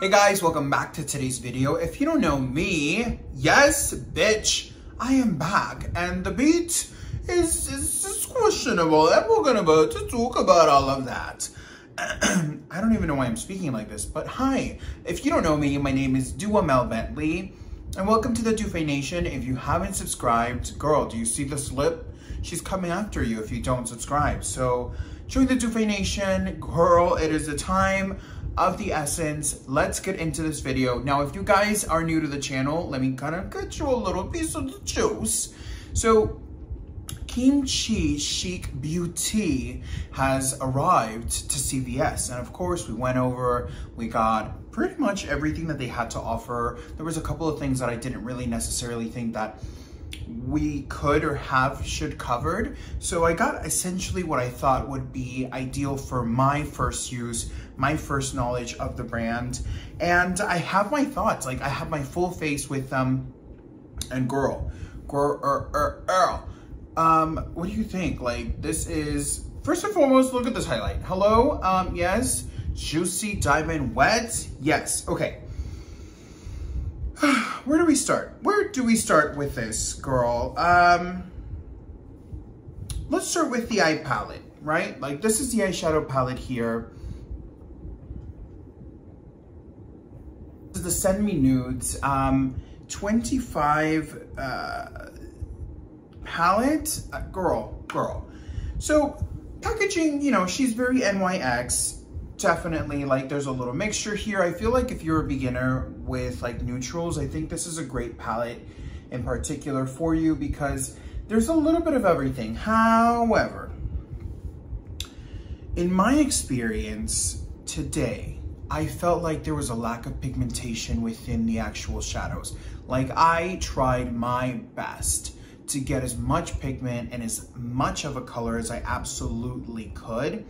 Hey guys, welcome back to today's video. If you don't know me, yes, bitch, I am back. And the beat is questionable. And we're about to talk about all of that. I don't even know why I'm speaking like this, but hi. If you don't know me, my name is Dua Mel Bentley. And welcome to the Dufay Nation. If you haven't subscribed, girl, do you see the slip? She's coming after you if you don't subscribe. So join the Dufay Nation. Girl, it is the time of the essence. Let's get into this video. Now, if you guys are new to the channel, let me kind of get you a little piece of the juice. So Kimchi Chic Beauty has arrived to CVS. And of course, we got pretty much everything that they had to offer. There was a couple of things that I didn't really necessarily think that we could or should covered. So I got essentially what I thought would be ideal for my first use, my first knowledge of the brand. And I have my thoughts, like I have my full face with them. And girl, what do you think? Like, this is, first and foremost, look at this highlight. Hello, yes, juicy diamond wet, yes, okay. Where do we start? Where do we start with this, girl? Let's start with the eye palette, right? Like, this is the eyeshadow palette here. This is the Send Me Nudes 25 palette. Girl. So, packaging, you know, she's very NYX. Definitely, like, there's a little mixture here. I feel like if you're a beginner with like neutrals, I think this is a great palette in particular for you because there's a little bit of everything. However, in my experience today, I felt like there was a lack of pigmentation within the actual shadows. Like, I tried my best to get as much pigment and as much of a color as I absolutely could.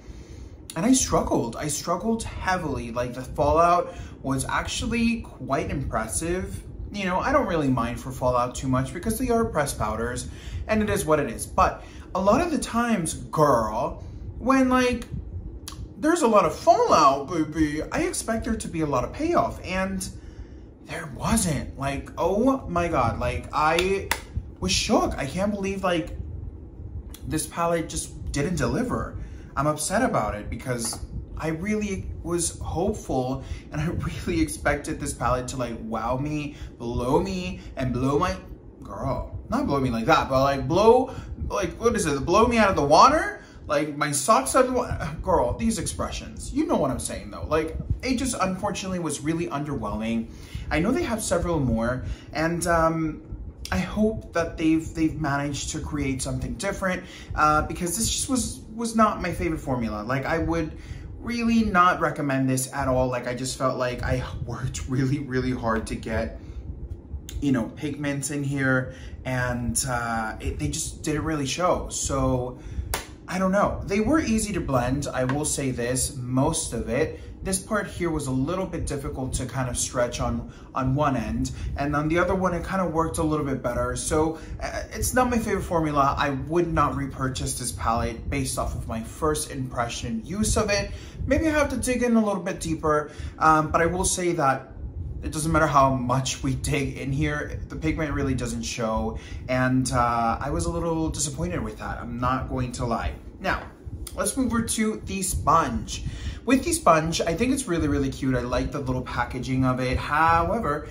And I struggled heavily. Like, the fallout was actually quite impressive. You know, I don't really mind for fallout too much because they are pressed powders and it is what it is. But a lot of the times, girl, when like there's a lot of fallout, baby, I expect there to be a lot of payoff, and there wasn't. Like, oh my God, like I was shook. I can't believe like this palette just didn't deliver. I'm upset about it because I really was hopeful and I really expected this palette to like wow me, blow me, and blow my, girl, not blow me like that, but like blow, like, what is it? Blow me out of the water? Like my socks out of the water? Girl, these expressions, you know what I'm saying though. Like, it just unfortunately was really underwhelming. I know they have several more, and I hope that they've managed to create something different because this just was not my favorite formula. Like, I would really not recommend this at all. Like, I just felt like I worked really hard to get, you know, pigments in here, and they just didn't really show. So I don't know. They were easy to blend, I will say this, most of it. This part here was a little bit difficult to kind of stretch on one end, and on the other one, it kind of worked a little bit better. So it's not my favorite formula. I would not repurchase this palette based off of my first impression use of it. Maybe I have to dig in a little bit deeper, but I will say that it doesn't matter how much we dig in here, the pigment really doesn't show, and I was a little disappointed with that. I'm not going to lie. Now, let's move over to the sponge. With the sponge, I think it's really cute. I like the little packaging of it. However,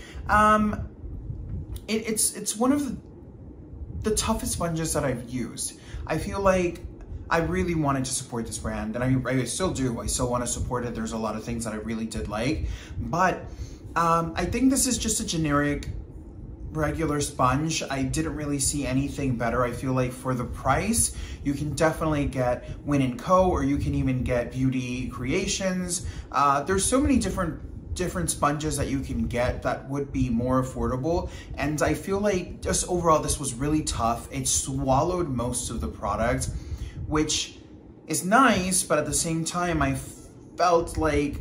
it's one of the toughest sponges that I've used. I feel like I really wanted to support this brand, and I still do. I still want to support it. There's a lot of things that I really did like, but I think this is just a generic regular sponge. I didn't really see anything better. I feel like for the price, you can definitely get Win & Co, or you can even get Beauty Creations. There's so many different sponges that you can get that would be more affordable, and I feel like just overall this was really tough. It swallowed most of the product, which is nice, but at the same time I felt like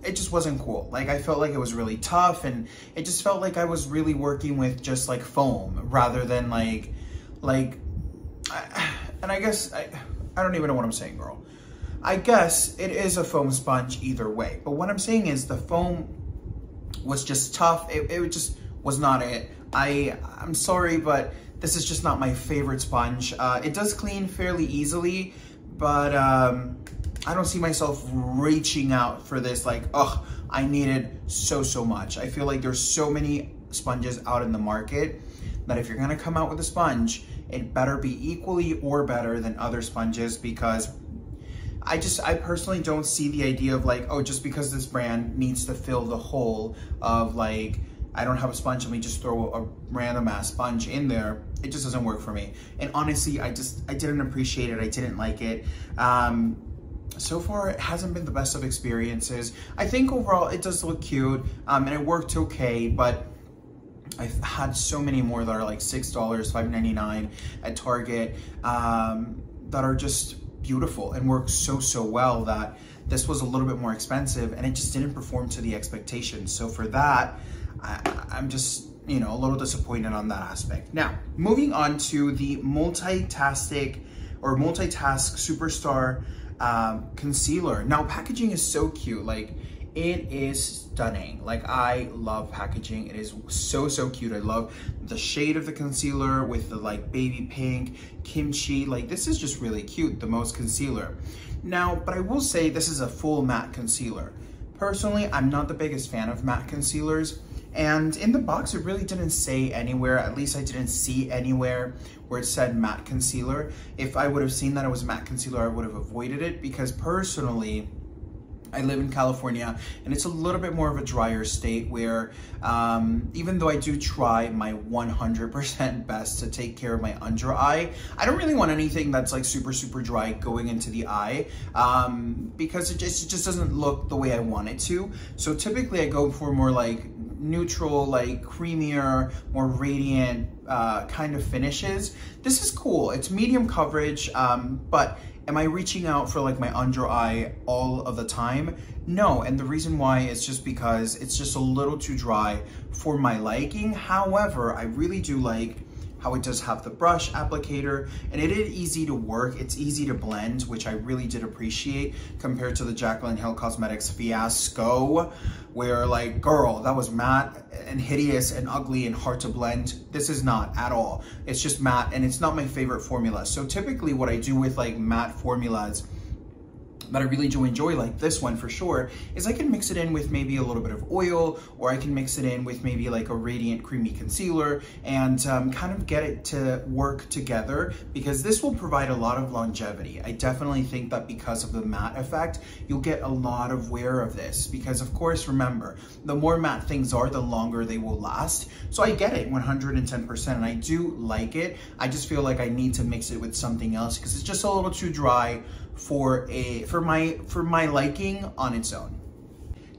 it just wasn't cool. Like, I felt like it was really tough, and it just felt like I was really working with just like foam rather than and I guess I don't even know what I'm saying, girl. I guess it is a foam sponge either way. But what I'm saying is the foam was just tough. It just was not it. I'm sorry, but this is just not my favorite sponge. It does clean fairly easily, but I don't see myself reaching out for this like, oh, I need it so much. I feel like there's so many sponges out in the market that if you're gonna come out with a sponge, it better be equally or better than other sponges, because I personally don't see the idea of like, oh, just because this brand needs to fill the hole of like, I don't have a sponge, let me just throw a random ass sponge in there. It just doesn't work for me. And honestly, I didn't appreciate it. I didn't like it. So far, it hasn't been the best of experiences. I think overall it does look cute, and it worked okay, but I've had so many more that are like $6, $5.99 at Target, that are just beautiful and work so well, that this was a little bit more expensive and it just didn't perform to the expectations. So for that, I'm just, you know, a little disappointed on that aspect. Now, moving on to the Multitask Superstar concealer. Now, packaging is so cute. Like, it is stunning. Like, I love packaging. It is so cute. I love the shade of the concealer with the like baby pink, kimchi. Like, this is just really cute, the Most concealer. Now, but I will say this is a full matte concealer. Personally, I'm not the biggest fan of matte concealers. And in the box, it really didn't say anywhere, at least I didn't see anywhere where it said matte concealer. If I would have seen that it was matte concealer, I would have avoided it, because personally, I live in California and it's a little bit more of a drier state where even though I do try my 100% best to take care of my under eye, I don't really want anything that's like super dry going into the eye, because it just doesn't look the way I want it to. So typically I go for more like neutral, like creamier, more radiant kind of finishes. This is cool. It's medium coverage, but am I reaching out for like my under eye all of the time? No, and the reason why is just because it's just a little too dry for my liking. However, I really do like how it does have the brush applicator, and it is easy to work. It's easy to blend, which I really did appreciate compared to the Jaclyn Hill Cosmetics fiasco, where like, girl, that was matte and hideous and ugly and hard to blend. This is not at all. It's just matte, and it's not my favorite formula. So typically what I do with like matte formulas that I really do enjoy, like this one for sure, is I can mix it in with maybe a little bit of oil, or I can mix it in with maybe like a radiant creamy concealer, and kind of get it to work together, because this will provide a lot of longevity. I definitely think that because of the matte effect, you'll get a lot of wear of this, because of course, remember, the more matte things are, the longer they will last. So I get it 110%, and I do like it. I just feel like I need to mix it with something else, because it's just a little too dry for my liking on its own.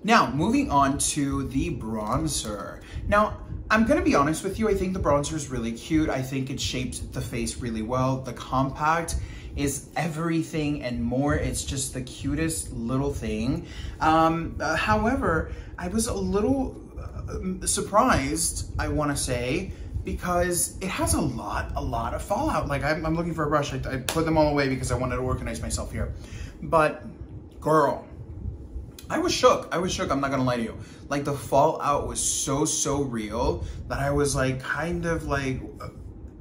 Now, moving on to the bronzer. Now, I'm gonna be honest with you, I think the bronzer is really cute. I think it shapes the face really well. The compact is everything and more. It's just the cutest little thing. However, I was a little surprised, I wanna say, because it has a lot of fallout. Like, I'm looking for a brush. I put them all away because I wanted to organize myself here. But girl, I was shook. I'm not gonna lie to you. Like, the fallout was so real that I was like, kind of like,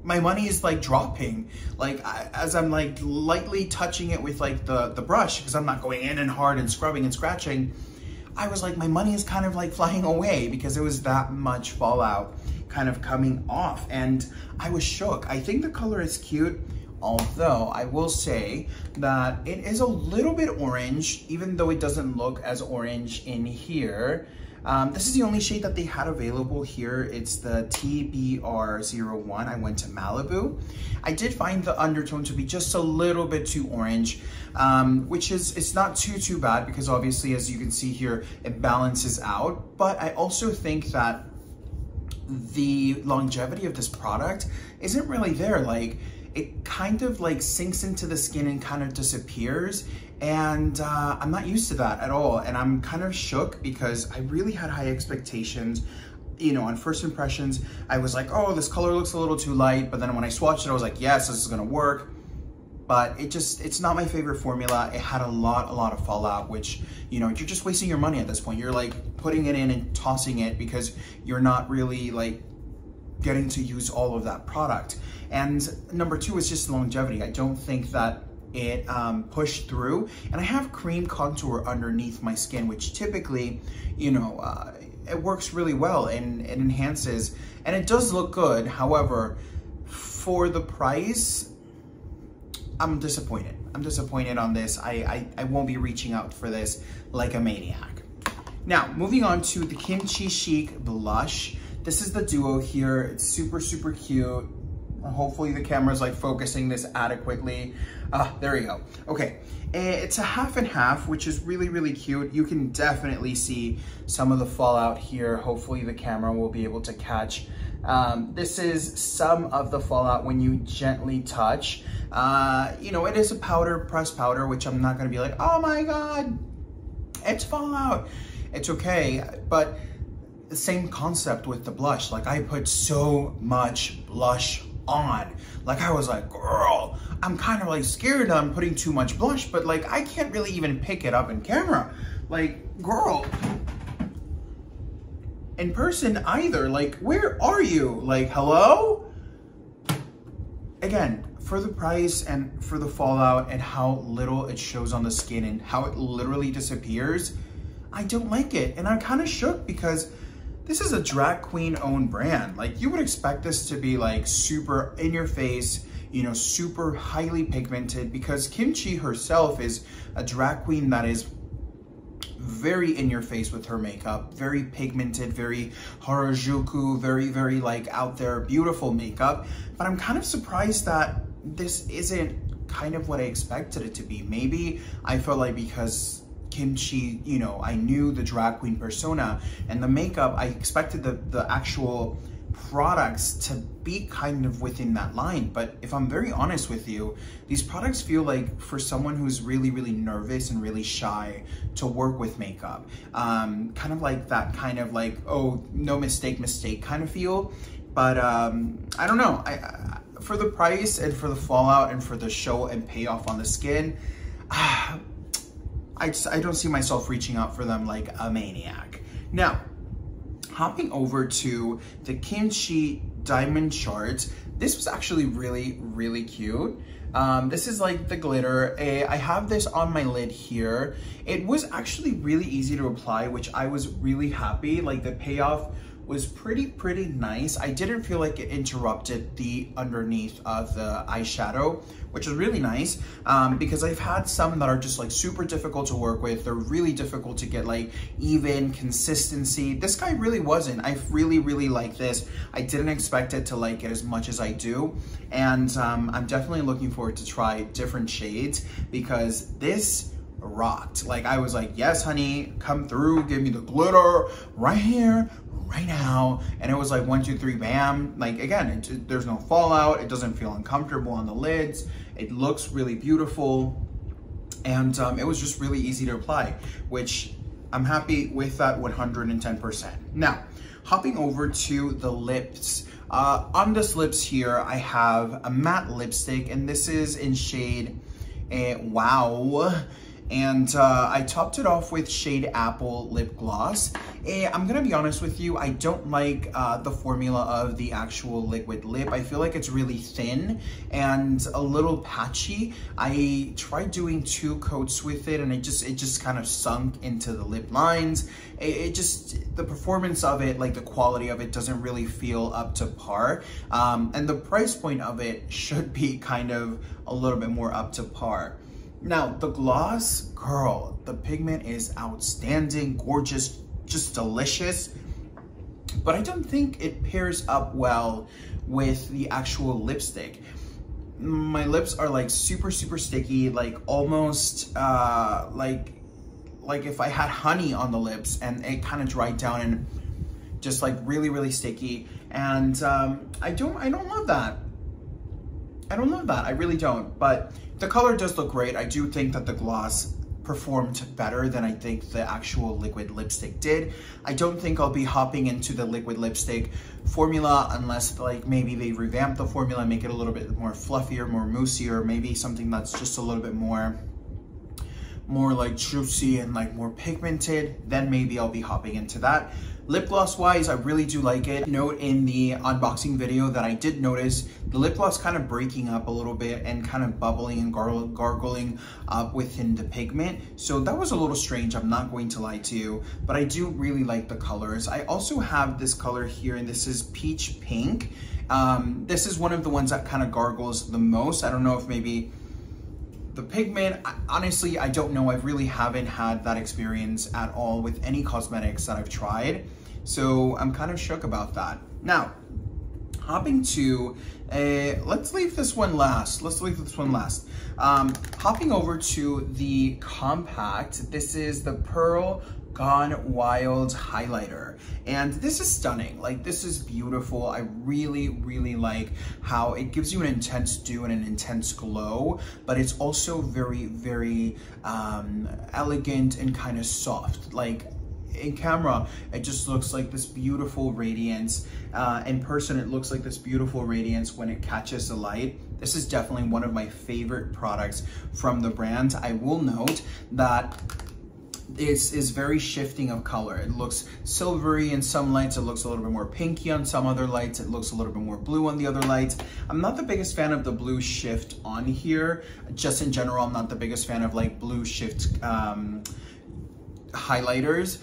my money is like dropping. Like, as I'm like lightly touching it with like the brush, because I'm not going in and hard and scrubbing and scratching, I was like, my money is kind of like flying away, because there was that much fallout kind of coming off, and I was shook. I think the color is cute, although I will say that it is a little bit orange, even though it doesn't look as orange in here. This is the only shade that they had available here. It's the TBR01. I went to Malibu. I did find the undertone to be just a little bit too orange, which is, it's not too bad, because obviously, as you can see here, it balances out. But I also think that the longevity of this product isn't really there. Like, it kind of like sinks into the skin and kind of disappears, and I'm not used to that at all, and I'm kind of shook because I really had high expectations. You know, on first impressions, I was like, oh, this color looks a little too light, but then when I swatched it, I was like, yes, this is gonna work. but it's not my favorite formula. It had a lot of fallout, which, you know, you're just wasting your money at this point. You're like putting it in and tossing it because you're not really like getting to use all of that product. And number two is just longevity. I don't think that it pushed through, and I have cream contour underneath my skin, which typically, you know, it works really well and it enhances, and it does look good. However, for the price, I'm disappointed. I'm disappointed on this. I won't be reaching out for this like a maniac. Now, moving on to the Kimchi Chic blush. This is the duo here. It's super cute. Hopefully the camera's like focusing this adequately. There we go. Okay, it's a half and half, which is really cute. You can definitely see some of the fallout here. Hopefully the camera will be able to catch. This is some of the fallout when you gently touch. You know, it is a powder, pressed powder, which I'm not gonna be like, oh my God, it's fallout. It's okay, but the same concept with the blush. Like, I put so much blush on. Like, I was like, girl, I'm kind of like scared that I'm putting too much blush, but like, I can't really even pick it up in camera. Like, girl, in person either, like, where are you? Like, hello? Again, for the price and for the fallout and how little it shows on the skin and how it literally disappears, I don't like it. And I'm kind of shook because this is a drag queen owned brand. Like, you would expect this to be like super in your face, you know, super highly pigmented, because Kimchi herself is a drag queen that is very in your face with her makeup, very pigmented, very Harajuku, very like out there, beautiful makeup. But I'm kind of surprised that this isn't kind of what I expected it to be. Maybe I felt like because Kimchi, you know, I knew the drag queen persona and the makeup, I expected the actual products to be kind of within that line. But if I'm very honest with you, these products feel like for someone who's really nervous and really shy to work with makeup, kind of like that kind of like, oh, no mistake kind of feel. But I don't know, for the price and for the fallout and for the show and payoff on the skin, I don't see myself reaching out for them like a maniac. Now, hopping over to the Kimchi Diamond Charts, this was actually really cute. This is like the glitter. I have this on my lid here. It was actually really easy to apply, which I was really happy. Like, the payoff was pretty nice. I didn't feel like it interrupted the underneath of the eyeshadow, which is really nice, because I've had some that are just like super difficult to work with. They're really difficult to get like even consistency. This guy really wasn't. I really like this. I didn't expect it to like it as much as I do. And I'm definitely looking forward to try different shades, because this rocked. Like, I was like, yes, honey, come through, give me the glitter right here, right now. And it was like 1, 2, 3, bam. Like, again, there's no fallout. It doesn't feel uncomfortable on the lids. It looks really beautiful. And it was just really easy to apply, which I'm happy with that 110%. Now, hopping over to the lips. On this lips here, I have a matte lipstick, and this is in shade Wow. And I topped it off with shade Apple lip gloss. I'm gonna be honest with you, I don't like the formula of the actual liquid lip. I feel like it's really thin and a little patchy. I tried doing 2 coats with it, and it just kind of sunk into the lip lines. The performance of it, like the quality of it, doesn't really feel up to par. And the price point of it should be kind of a little bit more up to par. Now, the gloss, girl, the pigment is outstanding, gorgeous, just delicious. But I don't think it pairs up well with the actual lipstick. My lips are like super sticky, like almost like if I had honey on the lips, and it kind of dried down and just like really sticky. And I don't love that. I don't love that, I really don't. But the color does look great. I do think that the gloss performed better than I think the actual liquid lipstick did. I don't think I'll be hopping into the liquid lipstick formula unless like maybe they revamp the formula, make it a little bit more fluffier, more moussier, maybe something that's just a little bit more like juicy and like more pigmented, then maybe I'll be hopping into that. Lip gloss wise, I really do like it. Note in the unboxing video that I did notice the lip gloss kind of breaking up a little bit and kind of bubbling and gargling up within the pigment. So that was a little strange, I'm not going to lie to you, but I do really like the colors. I also have this color here, and this is Peach Pink. This is one of the ones that kind of gargles the most. I don't know if maybe the pigment, honestly, I don't know. I really haven't had that experience at all with any cosmetics that I've tried. So I'm kind of shook about that. Now, hopping to, let's leave this one last. Hopping over to the compact, this is the Pearl Gone Wild highlighter, and this is stunning. Like, this is beautiful. I really like how it gives you an intense dew and an intense glow, but it's also very elegant and kind of soft. Like, in camera, it just looks like this beautiful radiance. In person, it looks like this beautiful radiance when it catches the light. This is definitely one of my favorite products from the brand. I will note that is very shifting of color. It looks silvery in some lights, it looks a little bit more pinky on some other lights, it looks a little bit more blue on the other lights. I'm not the biggest fan of the blue shift on here. Just in general, I'm not the biggest fan of like blue shift highlighters.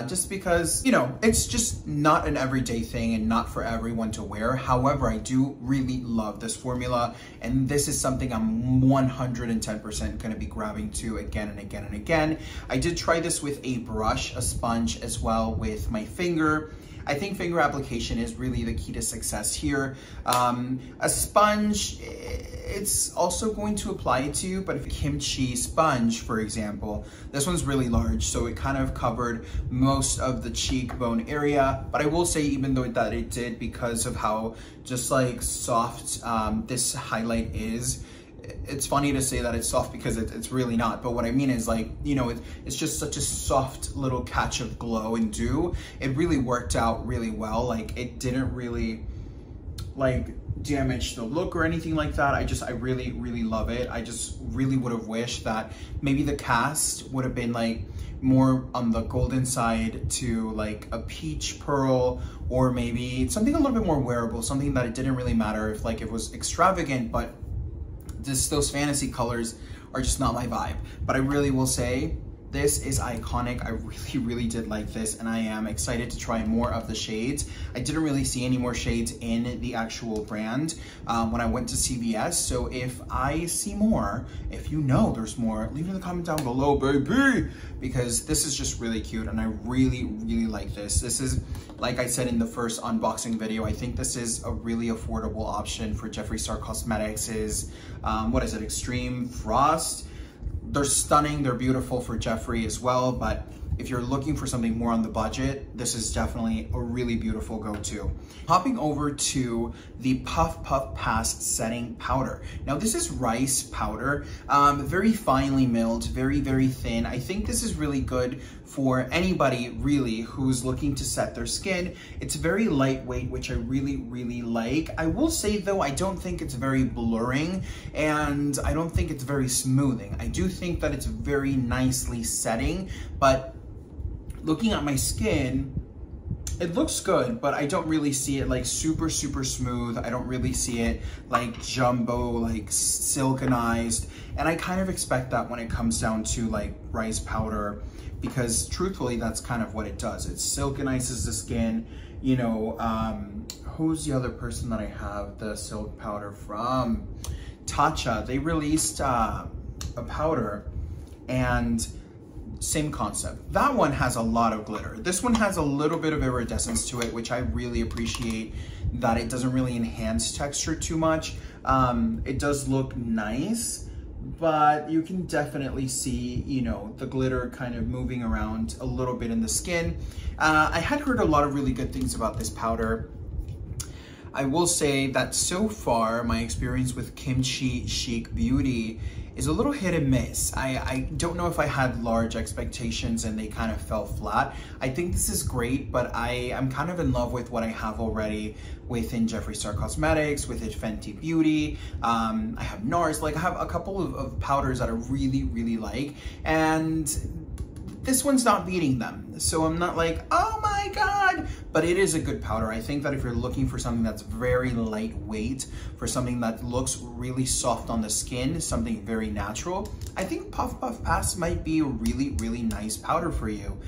Just because, you know, it's just not an everyday thing and not for everyone to wear. However, I do really love this formula, and this is something I'm 110% going to be grabbing to again and again and again. I did try this with a brush, a sponge as well with my finger. I think finger application is really the key to success here. A sponge, it's also going to apply to you, but if Kimchi sponge, for example, this one's really large, so it kind of covered most of the cheekbone area. But I will say, even though that it did, because of how just like soft this highlight is, it's funny to say that it's soft because it's really not, but what I mean is, like, you know, it's just such a soft little catch of glow and dew. It really worked out really well. Like, it didn't really like damage the look or anything like that. I really love it. I just really would have wished that maybe the cast would have been like more on the golden side to like a peach pearl, or maybe something a little bit more wearable, something that it didn't really matter if like it was extravagant, but those fantasy colors are just not my vibe. But I really will say, this is iconic. I really did like this, and I am excited to try more of the shades. I didn't really see any more shades in the actual brand when I went to CVS. So if I see more, if you know there's more, leave it in the comment down below, baby, because this is just really cute, and I really like this. This is, like I said in the first unboxing video, I think this is a really affordable option for Jeffree Star Cosmetics. What is it, Extreme Frost? They're stunning, they're beautiful for Jeffree as well, but if you're looking for something more on the budget, this is definitely a really beautiful go-to. Hopping over to the Puff Puff Pass Setting Powder. Now, this is rice powder, very finely milled, very thin. I think this is really good for anybody really who's looking to set their skin. It's very lightweight, which I really like. I will say though, I don't think it's very blurring, and I don't think it's very smoothing. I do think that it's very nicely setting, but looking at my skin, it looks good, but I don't really see it like super smooth. I don't really see it like jumbo, like silkenized. And I kind of expect that when it comes down to like rice powder, because truthfully, that's kind of what it does. It silkenizes the skin. You know, who's the other person that I have the silk powder from? Tatcha. They released a powder, and same concept. That one has a lot of glitter. This one has a little bit of iridescence to it, which I really appreciate, that it doesn't really enhance texture too much. It does look nice, but you can definitely see, you know, the glitter kind of moving around a little bit in the skin. I had heard a lot of really good things about this powder. I will say that so far, my experience with Kimchi Chic Beauty is a little hit and miss. I don't know if I had large expectations and they kind of fell flat. I think this is great, but I'm kind of in love with what I have already within Jeffree Star Cosmetics, within Fenty Beauty. I have NARS, like I have a couple of powders that I really, really like, and this one's not beating them. So I'm not like, oh my God, but it is a good powder. I think that if you're looking for something that's very lightweight, for something that looks really soft on the skin, something very natural, I think Puff Puff Pass might be a really, really nice powder for you.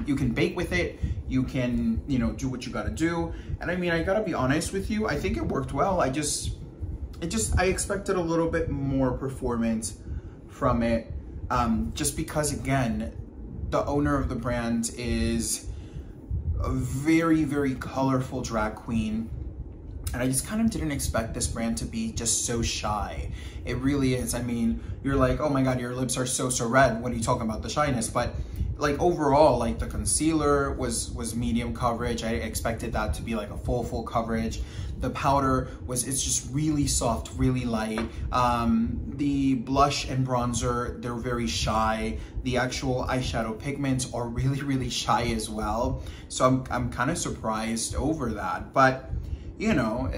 You can bake with it, you can, you know, do what you gotta do. And I mean, I gotta be honest with you, I think it worked well. I expected a little bit more performance from it, just because, again, the owner of the brand is a very, very colorful drag queen. And I just kind of didn't expect this brand to be just so shy. It really is. I mean, you're like, oh my God, your lips are so red. What are you talking about, the shyness? But like overall, like the concealer was medium coverage. I expected that to be like a full coverage. The powder it's just really soft, really light. The blush and bronzer, they're very shy. The actual eyeshadow pigments are really, really shy as well. So I'm kind of surprised over that. But you know,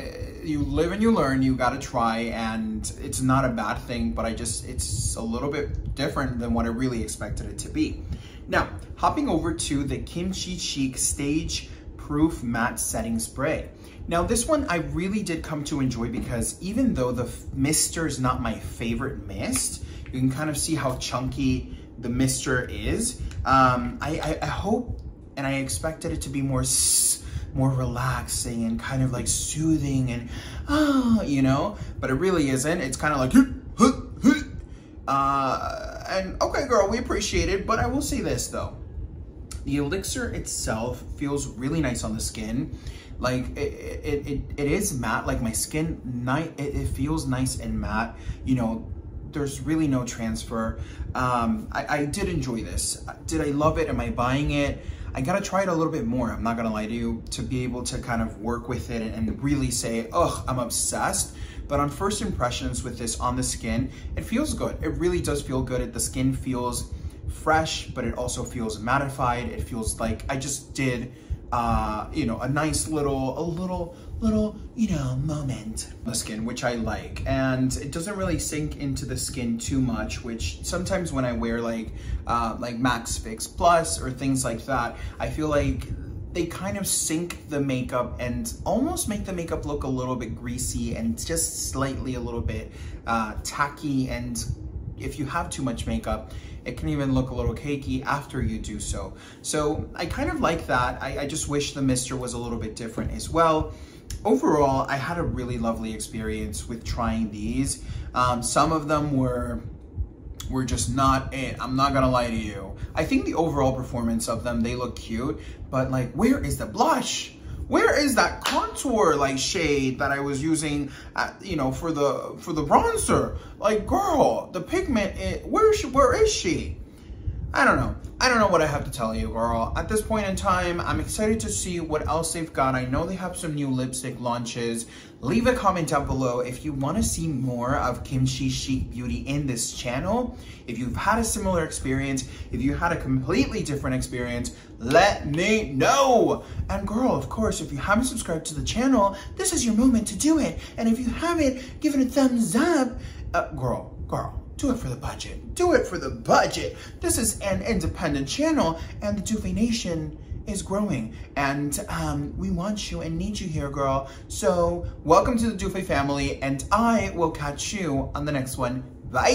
you live and you learn, you gotta try, and it's not a bad thing, but it's a little bit different than what I really expected it to be. Now, hopping over to the Kimchi Cheek Stage Proof Matte Setting Spray. Now this one I really did come to enjoy because even though the mister is not my favorite mist, you can kind of see how chunky the mister is. I hope and I expected it to be more relaxing and kind of like soothing and, you know, but it really isn't. It's kind of like, and okay girl, we appreciate it, but I will say this though. The elixir itself feels really nice on the skin. Like it is matte, like my skin, it feels nice and matte, you know. There's really no transfer. I did enjoy this. Did I love it? Am I buying it? I gotta try it a little bit more, I'm not gonna lie to you, to be able to kind of work with it and really say, oh, I'm obsessed. But on first impressions with this on the skin, it feels good. It really does feel good. The skin feels fresh, but it also feels mattified. It feels like I just did, you know, a nice little, you know, moment on the skin, which I like. And it doesn't really sink into the skin too much, which sometimes when I wear like Max Fix Plus or things like that, I feel like they kind of sink the makeup and almost make the makeup look a little bit greasy and just slightly a little bit tacky. And if you have too much makeup, it can even look a little cakey after you do so. So I kind of like that. I just wish the mister was a little bit different as well. Overall, I had a really lovely experience with trying these. Some of them were just not it. I'm not gonna lie to you. I think the overall performance of them, they look cute, but like, where is the blush? Where is that contour like shade that I was using, you know, for the bronzer? Like, girl, the pigment, where is she? I don't know. I don't know what I have to tell you, girl. At this point in time, I'm excited to see what else they've got. I know they have some new lipstick launches. Leave a comment down below if you want to see more of Kimchi Chic Beauty in this channel. If you've had a similar experience, if you had a completely different experience, let me know. And girl, of course, if you haven't subscribed to the channel, this is your moment to do it. And if you haven't, give it a thumbs up. Girl, do it for the budget. Do it for the budget. This is an independent channel and the Doofy Nation is growing, and we want you and need you here, girl. So welcome to the Doofy family, and I will catch you on the next one. Bye.